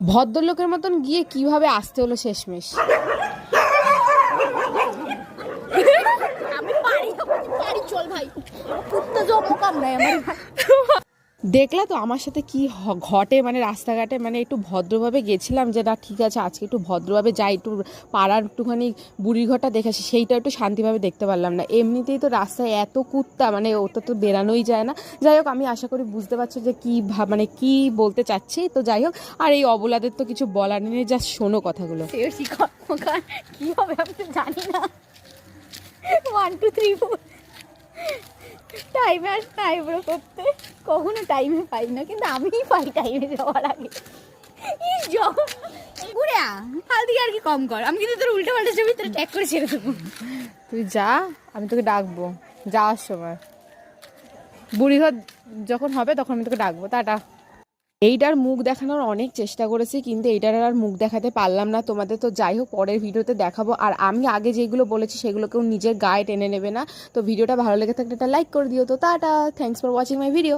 ভদ্রলোকের মতন গিয়ে কিভাবে আসতে হলো শেষমেশ। আমি পারি চল ভাই, কুত্তা জন্ম কাম নাই আমার। দেখলা তো আমার সাথে কি ঘটে, মানে রাস্তাঘাটে, মানে একটু ভদ্রভাবে গেছিলাম যে না ঠিক আছে আজকে একটু ভদ্রভাবে যাই, একটু পাড়ার একটুখানি বুড়িঘরটা দেখেছি, সেইটা একটু শান্তিভাবে দেখতে পারলাম না। এমনিতেই তো রাস্তায় এত কুত্তা, মানে ওটা তো বেরানোই যায় না। যাই হোক, আমি আশা করি বুঝতে পারছো যে কী মানে কি বলতে চাচ্ছি। তো যাই হোক, আর এই অবলাদের তো কিছু বলার নেই, যা শোনো কথাগুলো। কি হবে আমি তো জানি না। 1 2 3 4 টাইমে আস না আইব্রো করতে, কখনো টাইমে পাই না, কিন্তু আমিই পাই টাইমে যাওয়ার আগে। ঘুরে হালদি আর কি কম কর, আমি কিন্তু তোর উল্টো পাল্টা ছবি তোর ট্যাগ করে ছেড়ে দেবো। তুই যা, আমি তোকে ডাকবো যাওয়ার সময়, বুড়িঘর যখন হবে তখন আমি তোকে ডাকবো। টাটা। এইটার মুখ দেখানোর অনেক চেষ্টা করেছি, কিন্তু এইটার আর মুখ দেখাতে পারলাম না তোমাদের। তো যাই হোক, পরের ভিডিওতে দেখাবো। আর আমি আগে যেগুলো বলেছি সেগুলোকেও নিজের গায়ে টেনে নেবে না। তো ভিডিওটা ভালো লেগে থাকলে একটা লাইক করে দিও। তো tata, thanks for watching my video.